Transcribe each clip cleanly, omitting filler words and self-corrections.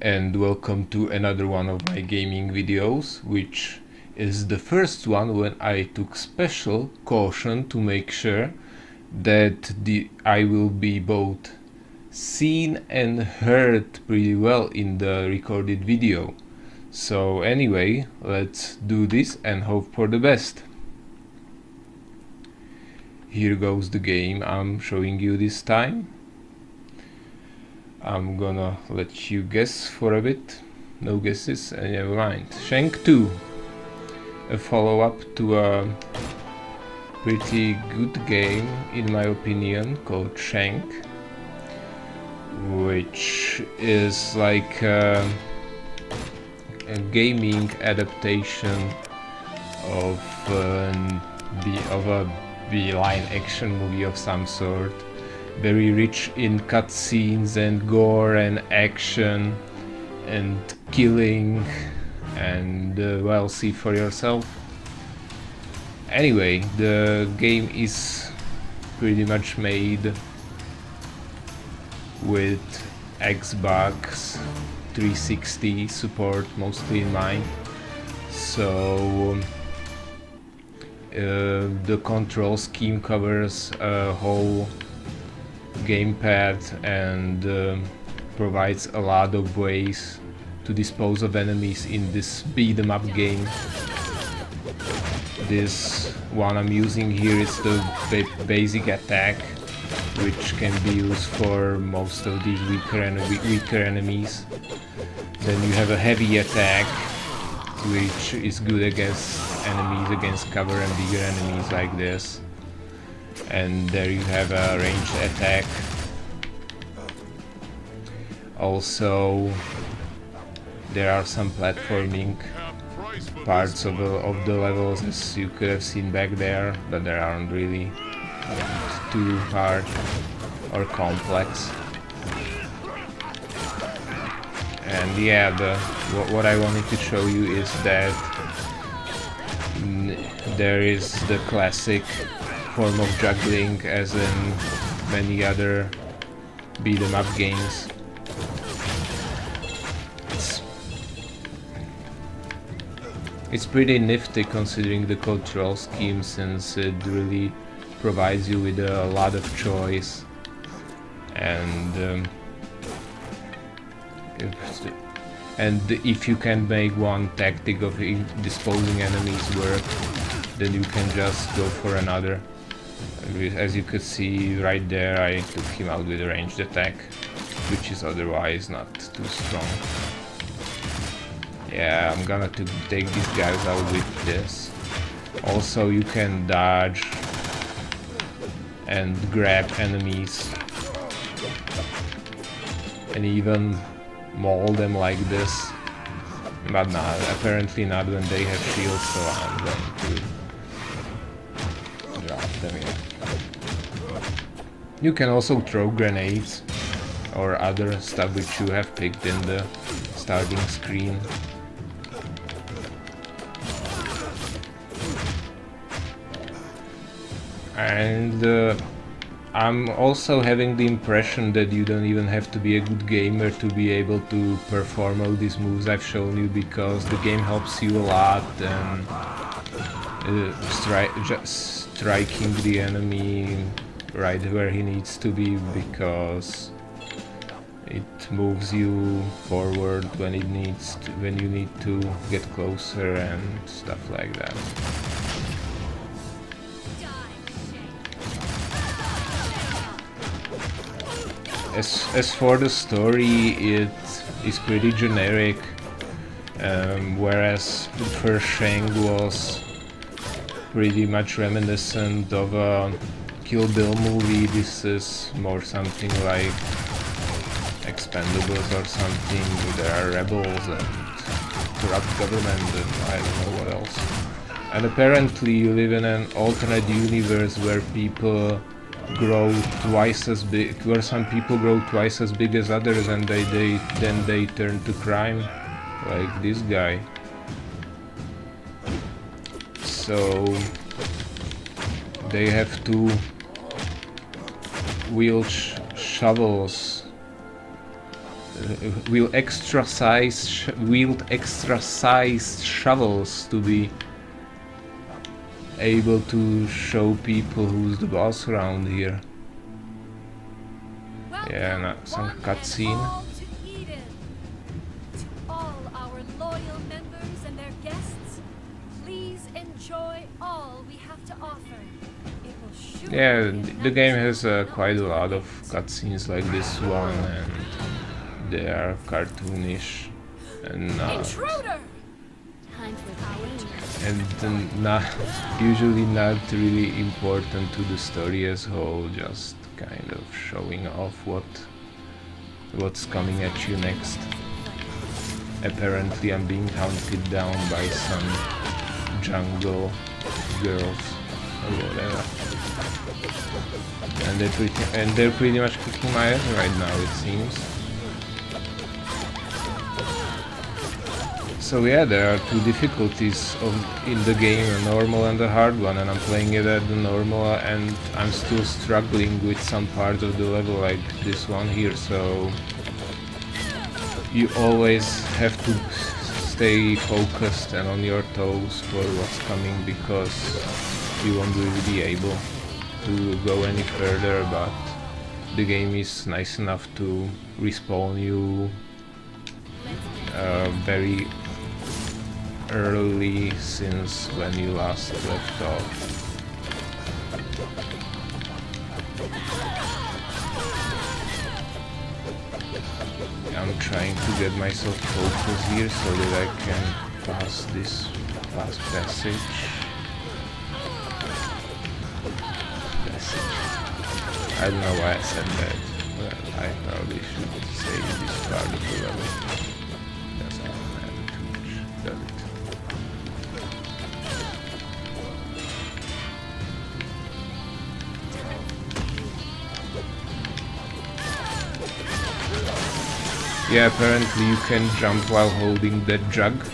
and welcome to another one of my gaming videos, which is the first one when I took special caution to make sure that I will be both seen and heard pretty well in the recorded video. So anyway, let's do this and hope for the best. Here goes the game I'm showing you this time. I'm gonna let you guess for a bit. No guesses? Never mind. Shank 2, a follow-up to a pretty good game in my opinion called Shank, which is like a gaming adaptation of a beeline action movie of some sort. Very rich in cutscenes and gore and action and killing, and well, see for yourself. Anyway, the game is pretty much made with Xbox 360 support mostly in mind, so the control scheme covers a whole gamepad and provides a lot of ways to dispose of enemies in this beat-em-up game. This one I'm using here is the basic attack, which can be used for most of these weaker enemies. Then you have a heavy attack, which is good against enemies against cover and bigger enemies like this. And there you have a ranged attack. Also, there are some platforming parts of the levels, as you could have seen back there, but they aren't really too hard or complex. And yeah, what I wanted to show you is that there is the classic form of juggling as in many other beat-em-up games. It's pretty nifty considering the cultural scheme, since it really provides you with a lot of choice, and if you can make one tactic of disposing enemies work, then you can just go for another. As you could see right there, I took him out with a ranged attack, which is otherwise not too strong. Yeah, I'm gonna take these guys out with this. Also, you can dodge and grab enemies and even maul them like this, but not, apparently not when they have shields, so I'm going to drop them here. You can also throw grenades or other stuff which you have picked in the starting screen. And I'm also having the impression that you don't even have to be a good gamer to be able to perform all these moves I've shown you, because the game helps you a lot, and just striking the enemy right where he needs to be, because it moves you forward when it needs to, when you need to get closer and stuff like that. As for the story, it is pretty generic, whereas the first Shank was pretty much reminiscent of a Kill Bill movie. This is more something like Expendables or something. There are rebels and corrupt government and I don't know what else. And apparently you live in an alternate universe where people grow twice as big, where some people grow twice as big as others, and then they turn to crime, like this guy. So they have to wield shovels wield extra size shovels to be able to show people who's the boss around here. Yeah, no, some cutscene. To all our loyal members and their guests, please enjoy all we have to offer. It will surely Yeah, be the game nice has not quite a to lot of miss. cutscenes like this one, and they are cartoonish and Intruder! Time for change. not usually not really important to the story as a whole, just kind of showing off what's coming at you next. Apparently I'm being hunted down by some jungle girls or whatever, and they're pretty much kicking my ass right now, it seems. So yeah, there are two difficulties in the game, a normal and a hard one, and I'm playing it at the normal and I'm still struggling with some parts of the level like this one here, so you always have to stay focused and on your toes for what's coming, because you won't really be able to go any further, but the game is nice enough to respawn you very early since when you last left off. I'm trying to get myself focused here so that I can pass this last passage. I don't know why I said that. Well, I probably should say this part of the level. Doesn't matter too much, does it? Yeah, apparently you can jump while holding that jug.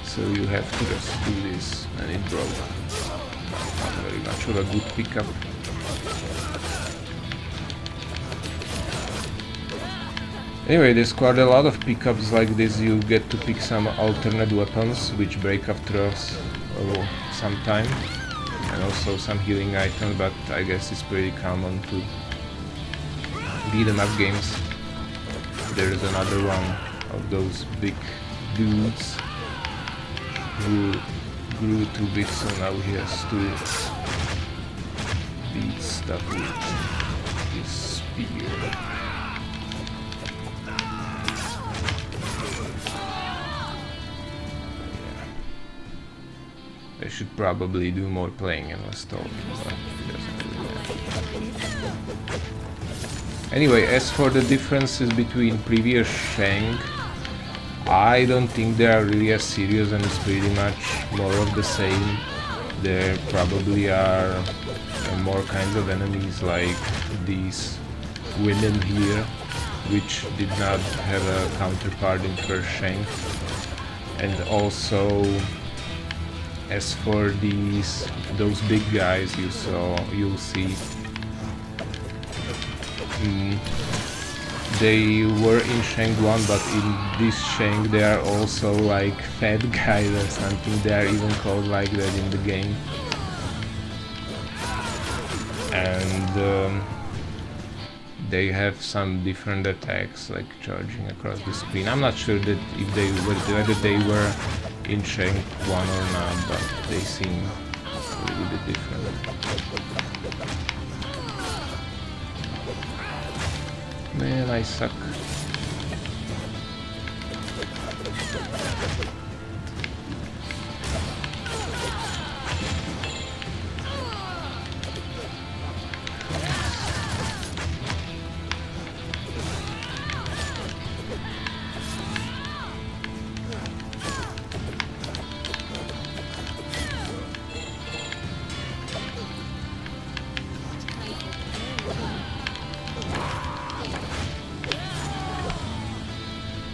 So you have to just do this, and it broke. Not very much of a good pickup. Anyway, there's quite a lot of pickups like this. You get to pick some alternate weapons which break after some time, and also some healing items, but I guess it's pretty common to beat 'em up games. There's another one of those big dudes who grew too big, so now he has to beat stuff with his spear. I should probably do more playing and less talking, but it doesn't really matter. Anyway, as for the differences between previous Shank, I don't think they are really as serious, and it's pretty much more of the same. There probably are more kinds of enemies like these women here, which did not have a counterpart in first Shank. And also, as for those big guys you'll see, they were in Shank 1, but in this Shank they are also like fat guys or something. They are even called like that in the game. And they have some different attacks, like charging across the screen. I'm not sure that whether they were in Shank 1 or not, but they seem a little bit different. Man, I suck.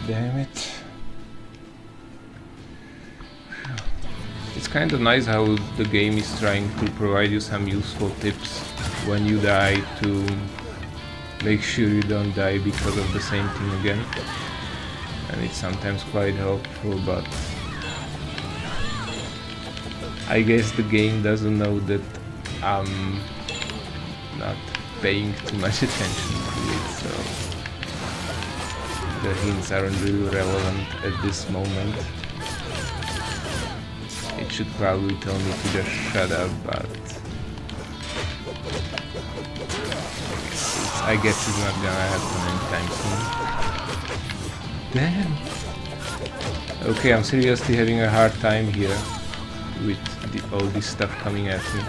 Damn it. It's kind of nice how the game is trying to provide you some useful tips when you die to make sure you don't die because of the same thing again. And it's sometimes quite helpful, but I guess the game doesn't know that I'm not paying too much attention to it, so the hints aren't really relevant at this moment. It should probably tell me to just shut up, but I guess it's not gonna happen anytime soon. Damn! Okay, I'm seriously having a hard time here with all this stuff coming at me.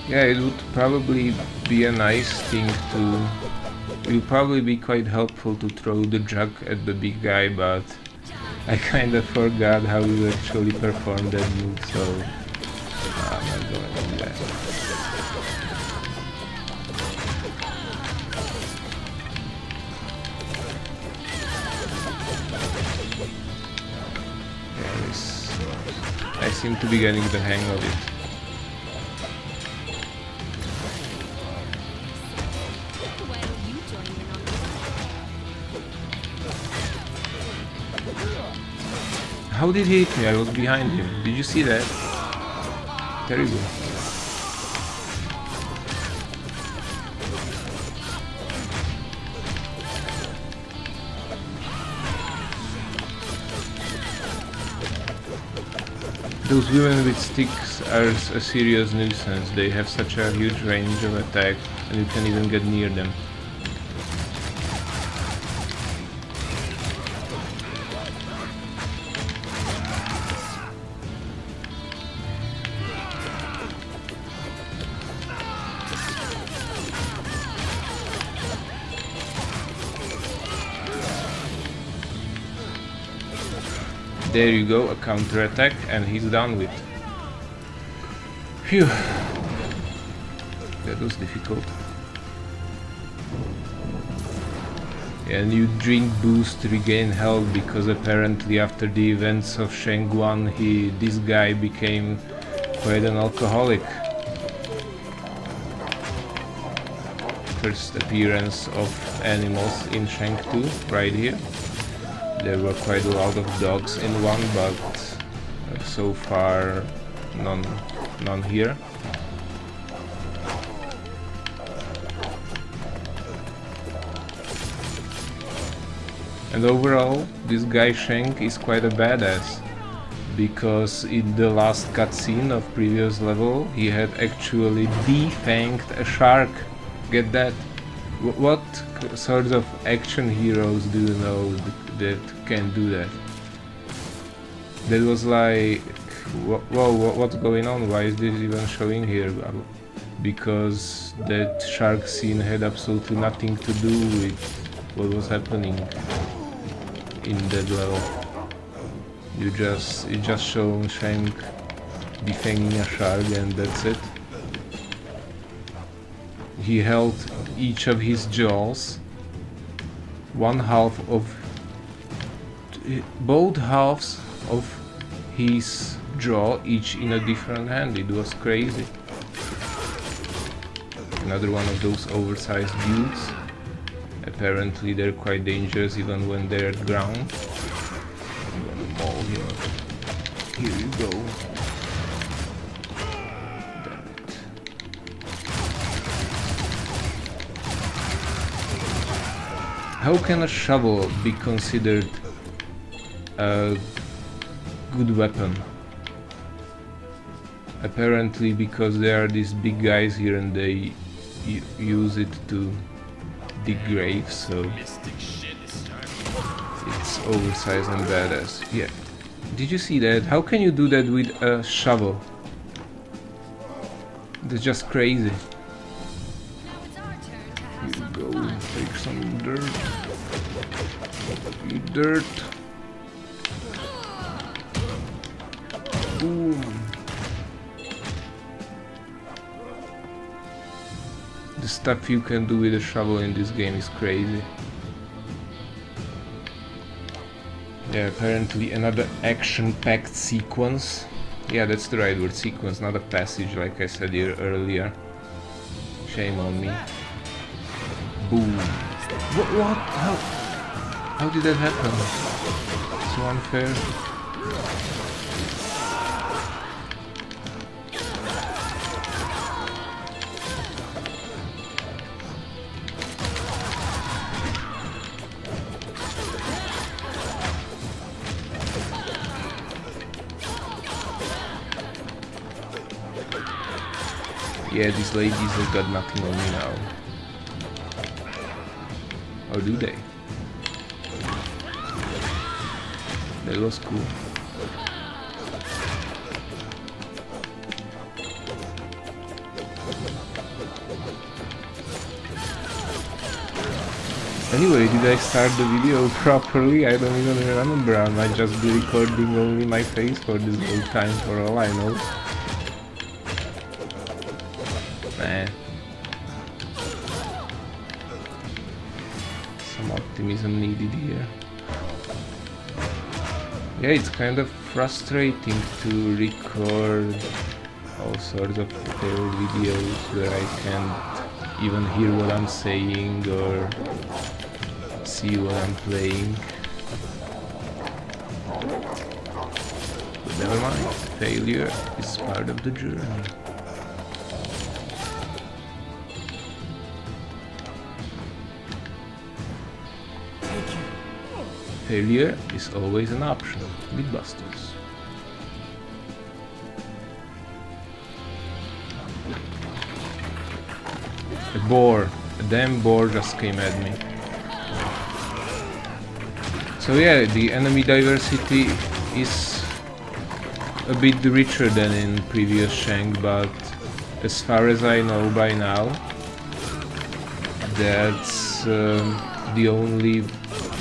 Yeah, it would probably be a nice thing to... It would probably be quite helpful to throw the jug at the big guy, but I kinda forgot how you actually perform that move, so I'm not gonna do that. I seem to be getting the hang of it. How did he hit me? I was behind him. Did you see that? Terrible. Those women with sticks are a serious nuisance. They have such a huge range of attack and you can't even get near them. There you go, a counter attack, and he's done with. Phew. That was difficult. And you drink boost to regain health, because apparently after the events of Shank 1, this guy became quite an alcoholic. First appearance of animals in Shank 2, right here. There were quite a lot of dogs in one, but so far none here. And overall, this guy Shank is quite a badass, because in the last cutscene of previous level he had actually defanged a shark. Get that? What sorts of action heroes do you know that can do that? That was like, whoa, what's going on? Why is this even showing here? Because that shark scene had absolutely nothing to do with what was happening in that level. It just shown Shank defanging a shark and that's it. He held each of his jaws, both halves of his jaw, each in a different hand. It was crazy. Another one of those oversized dudes. Apparently they're quite dangerous even when they're at ground. I'm gonna maul him. Here you go. Damn it. How can a shovel be considered a good weapon? Apparently because there are these big guys here and they use it to dig graves, so it's oversized and badass. Yeah. Did you see that? How can you do that with a shovel? That's just crazy. Here you go, take some dirt. You dirt. Boom. The stuff you can do with a shovel in this game is crazy. Yeah, apparently another action-packed sequence. Yeah, that's the right word, sequence, not a passage like I said here earlier. Shame on me. Boom. What? How did that happen? So unfair. Yeah, these ladies have got nothing on me now. Or do they? That was cool. Anyway, did I start the video properly? I don't even remember. I might just be recording only my face for this whole time for all I know. Nah. Some optimism needed here. Yeah, it's kind of frustrating to record all sorts of fail videos where I can't even hear what I'm saying or see what I'm playing. But never mind, failure is part of the journey. Failure is always an option. Mythbusters. A boar. A damn boar just came at me. So yeah, the enemy diversity is a bit richer than in previous Shank, but as far as I know by now, that's the only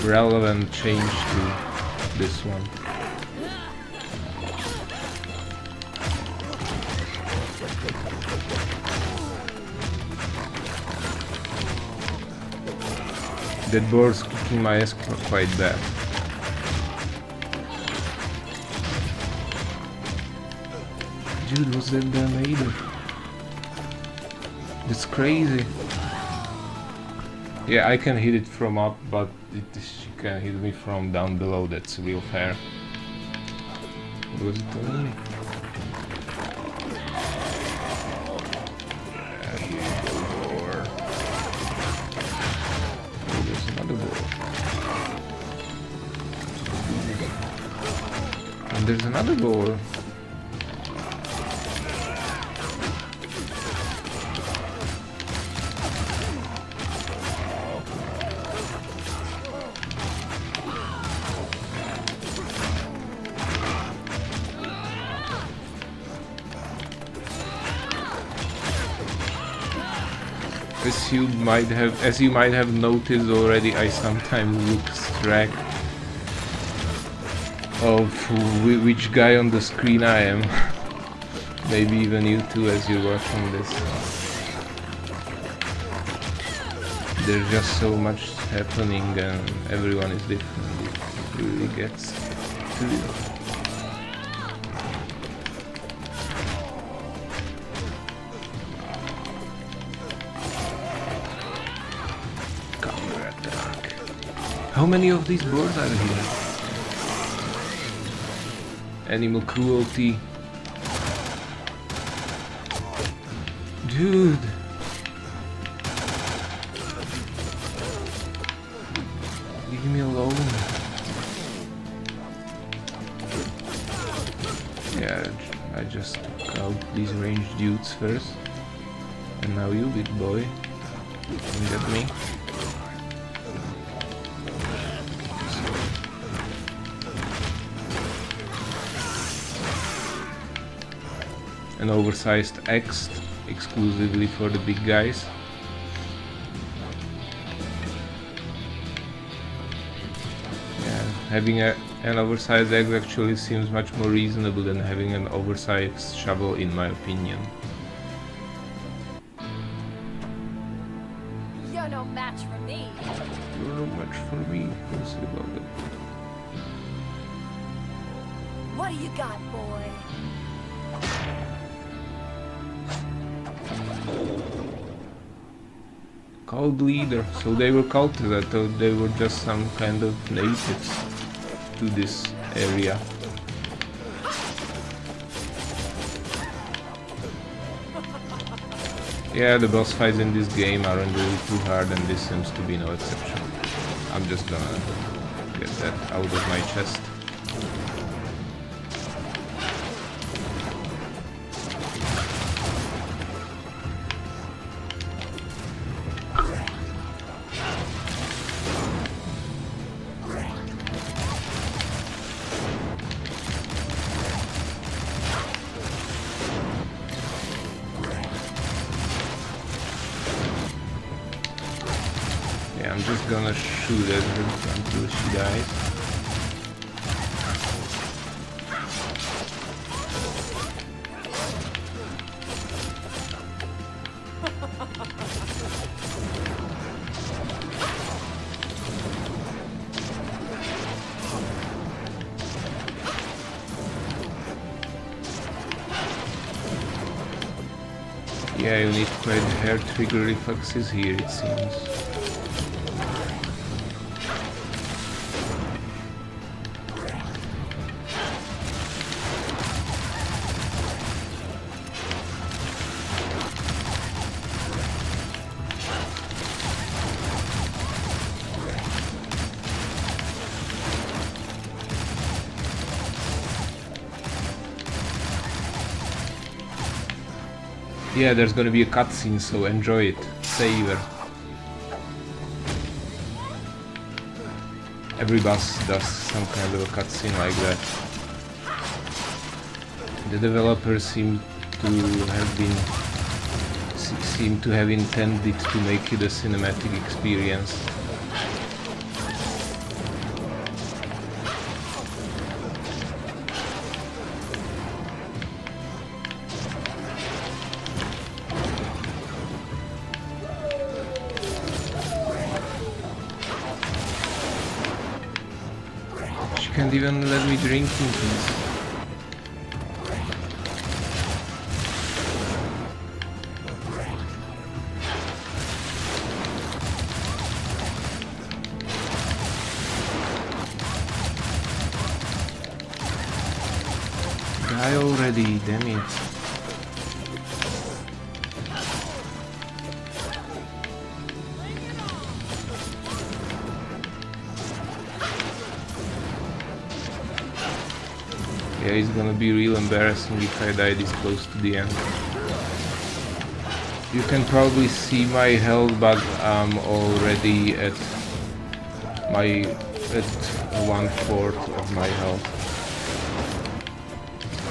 relevant change to this one. That board's kicking my ass quite bad. Dude, what's that guy made of? That's crazy. Yeah, I can hit it from up, but she can hit me from down below. That's real fair. What was it telling me? Yeah, here you go, boar. Oh, there's another boar. And there's another boar. As you might have noticed already, I sometimes lose track of which guy on the screen I am. Maybe even you too as you're watching this. There's just so much happening and everyone is different. It really gets to you. How many of these boars are here? Animal cruelty. Dude! Leave me alone. Yeah, I just took out these ranged dudes first. And now you, big boy. Can you get me? An oversized axe exclusively for the big guys. Yeah, Having an oversized axe actually seems much more reasonable than having an oversized shovel, in my opinion. You're no match for me. You're not much for me, we'll see about that. What do you got, boy? Cult leader, so they were cultists. I thought they were just some kind of natives to this area. Yeah, the boss fights in this game aren't really too hard, and this seems to be no exception. I'm just gonna get that out of my chest. Yeah, I'm just gonna shoot at her until she dies. Yeah, you need quite hair trigger reflexes here, it seems. Yeah, there's gonna be a cutscene, so enjoy it. Savor. Every boss does some kind of a cutscene like that. The developers seem to have intended to make it a cinematic experience. Can't even let me drink in peace. Die already, damn it. Yeah, it's gonna be real embarrassing if I die this close to the end. You can probably see my health, but I'm already at 1/4 of my health.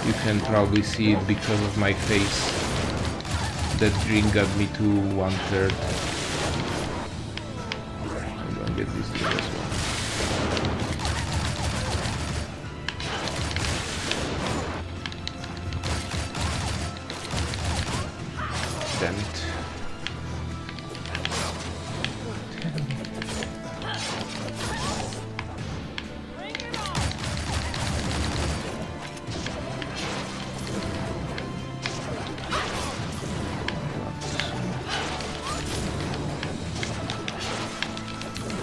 You can probably see it because of my face. That drink got me to 1/3. I'm gonna get this drink as well. Damn it.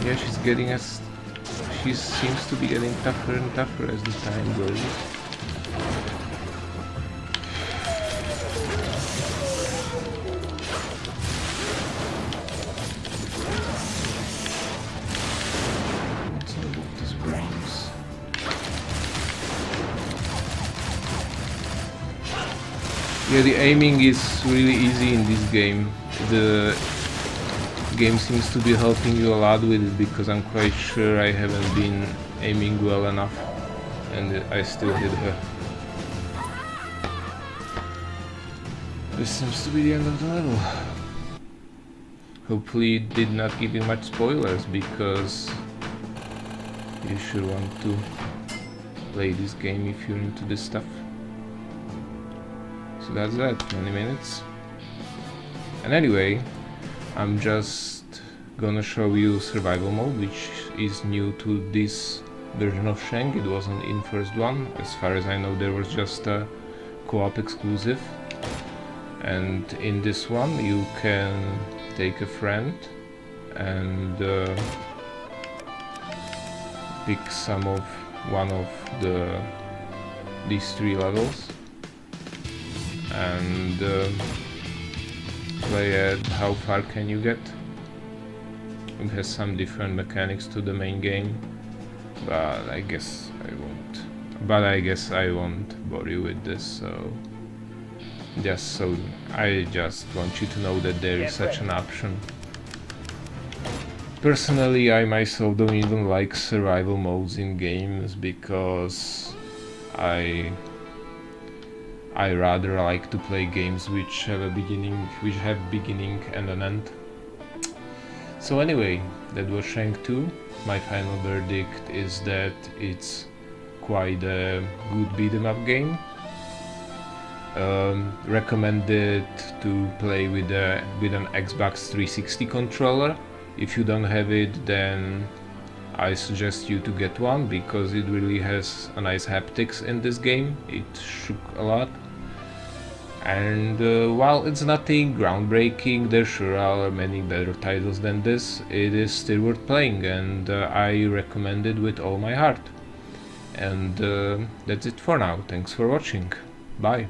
Yeah, she seems to be getting tougher and tougher as the time goes. Yeah, the aiming is really easy in this game. The game seems to be helping you a lot with it because I'm quite sure I haven't been aiming well enough and I still hit her. This seems to be the end of the level. Hopefully it did not give you much spoilers because you should want to play this game if you're into this stuff. So that's that, 20 minutes. And anyway, I'm just gonna show you survival mode, which is new to this version of Shank. It wasn't in first one. As far as I know, there was just a co-op exclusive. And in this one you can take a friend and pick one of these 3 levels and play at how far can you get. It has some different mechanics to the main game, but I guess I won't bore you with this. So I just want you to know that there is such an option. Personally, I myself don't even like survival modes in games because I rather like to play games which have beginning and an end. So anyway, that was Shank 2. My final verdict is that it's quite a good beat 'em up game. Recommended to play with an Xbox 360 controller. If you don't have it, then I suggest you to get one because it really has a nice haptics in this game. It shook a lot. And while it's nothing groundbreaking, there sure are many better titles than this, it is still worth playing, and I recommend it with all my heart. And that's it for now. Thanks for watching. Bye.